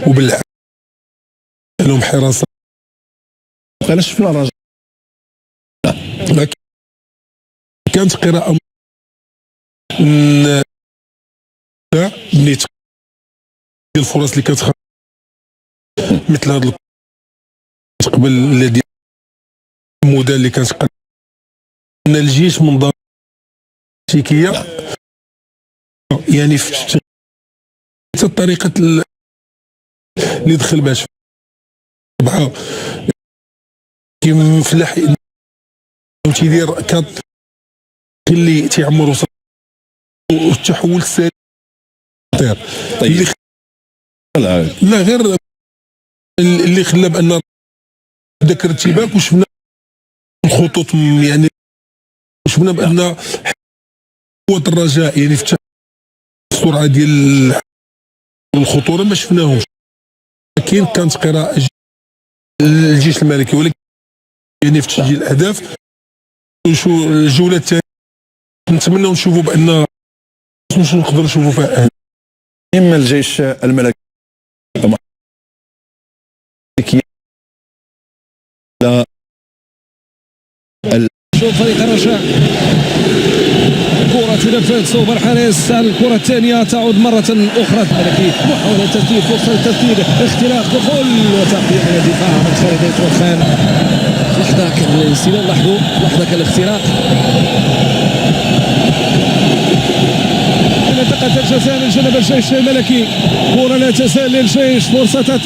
وبالعكس لهم حراسه. علاش في الرجاء كانت قراءه نيت ديال الفرص اللي كتخرج مثل هذا قبل الذي المدى اللي كانت ان الجيش منظمه تكتيكيه يعني في طريقه اللي دخل باش ربعه كيفلاح تيدير كات اللي تيعمر والتحول السريع. طيب لا غير اللي خلى بان ذاك الارتباك وشفنا الخطوط يعني وشفنا بان قوة الرجاء يعني في السرعه ديال الخطوره ما شفناهمش. لكن كانت قراءه الجيش الملكي ولكن يعني في تسجيل الاهداف الجوله الثانيه نتمنى نشوفوا بان نقدروا نشوفوا فيها اما الجيش الملكي لا شوف فريق الرجاء كرة تنفذ صوب الحارس. الكرة الثانية تعود مرة أخرى الملكي محاولة تسديد فرصة للتسديد اختراق دخول وتقديم من الدفاع من خالد يتوخان. لحظة كان الاستلام لحظة كان الاختراق منطقة الجزاء من جانب الجيش الملكي. كرة لا تزال للجيش فرصة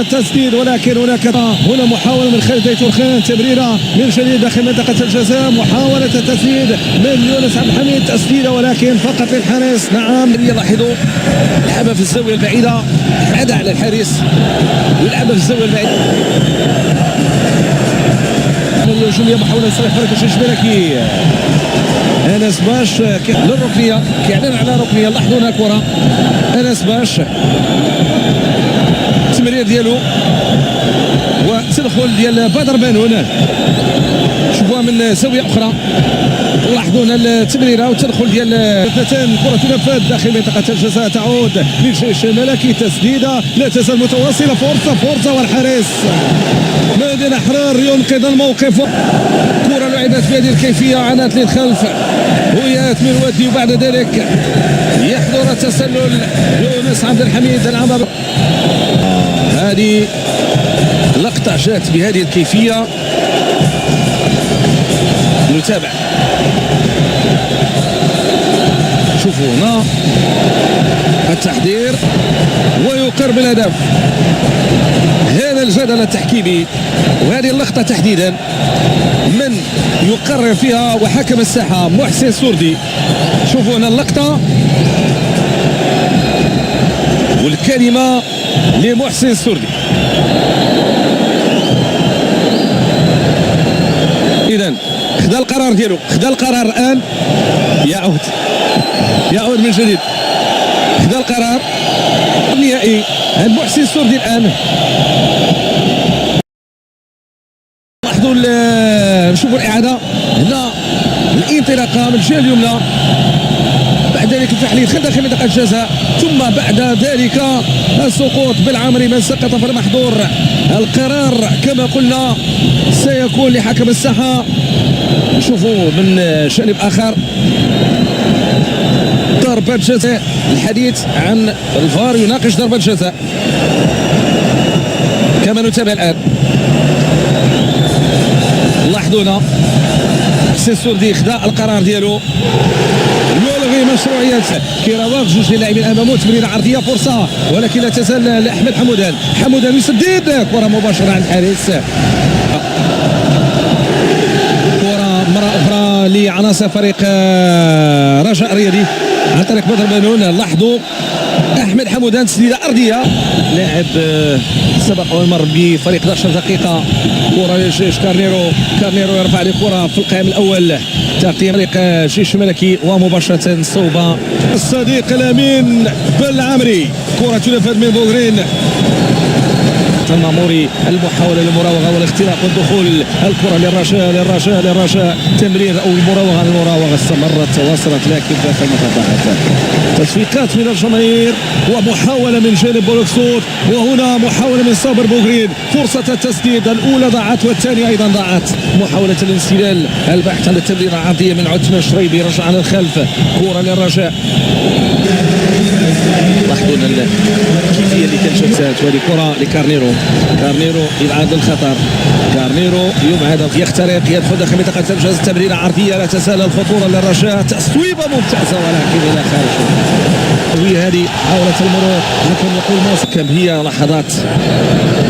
التسديد ولكن هنا محاولة من خالد يتوخان تمريرة من جديد داخل منطقة الجزاء محاولة التسديد من يونس عبد الحميد تسديدة ولكن فقط للحارس. نعم لاحظوا لعبها في الزاوية البعيدة بعد على الحارس ويلعبها في الزاوية البعيدة. الهجومية محاولة لصالح فريق الجيش الملكي. انس باش للركنيه كيعلن على ركنيه. لاحظوا هنا الكره انس باش التمرير ديالو وتدخل ديال بدر بنون شوفوها من زاويه اخرى. لاحظوا هنا التمريره والتدخل ديال اثنتين. كره تنفذ داخل منطقه الجزاء تعود للجيش الملكي تسديده لا تزال متواصله. فرصه والحارس مدن احرار ينقذ الموقف. كره لعبت بهذه الكيفيه عنات للخلف ويات من ودي وبعد ذلك يحضر التسلل يونس عبد الحميد العمر. هذه لقطه جات بهذه الكيفيه نتابع. شوفوا هنا التحضير ويقرب الهدف. هذا الجدل التحكيمي وهذه اللقطة تحديدا من يقرر فيها وحكم الساحة محسن سوردي. شوفوا هنا اللقطة والكلمة لمحسن سوردي. إذا خذا القرار ديالو خذا القرار الآن يعود من جديد خذا القرار النهائي عند محسن سوردي. الآن لاحظوا نشوفوا الإعادة هنا الانطلاقة من الجهة اليمنى بعد ذلك التحليل داخل منطقة الجزاء ثم بعد ذلك السقوط بالعمري من سقط في المحظور. القرار كما قلنا سيكون لحكم الساحة. نشوفوا من جانب آخر ضربة جزاء. الحديث عن الفار يناقش ضربة جزاء كما نتابع الآن. لاحظوا هنا حسين سوردي خدا القرار ديالو يلغي مشروعية كيراواغ. جوج اللاعبين امامه تمريره عرضيه فرصه ولكن لا تزال لاحمد حمودان يسدد كره مباشره عن الحارس. كره مره اخرى لعناصر فريق رجاء الرياضي عن طريق بدر بنون. لاحظوا احمد حمودان تسديده ارضيه لاعب سبق ومر بفريق 11 دقيقه. كره للجيش كارنيرو يرفع الكره في القائم الاول تغطيه فريق الجيش الملكي ومباشره صوب الصديق الامين بالعمري. كره تنفذ من بوغرين الماموري المحاولة للمراوغة والاختراق والدخول، الكرة للرجاء تمرير أو المراوغة استمرت وصلت لكن داخل المرتفعات. تصفيقات من الجماهير ومحاولة من جانب بولكسور، وهنا محاولة من صابر بوغرين، فرصة التسديد الأولى ضاعت والثانية أيضا ضاعت. محاولة الانسدال، البحث عن التمريرة العرضية من عثمان شريبي، رجع للخلف، كرة للرجاء. لاحظوا الكيفية اللي كانت وهذه كرة لكارنيرو، يبعد الخطر، كارنيرو يبعد يخترق يدخل داخل منطقة الجزاء، تمريرة عرضية لا تزال الخطورة للرجاء، تصويبة ممتازة ولكن إلى خارج. هذه حاولت المرور لكن يقول موسى كم هي لحظات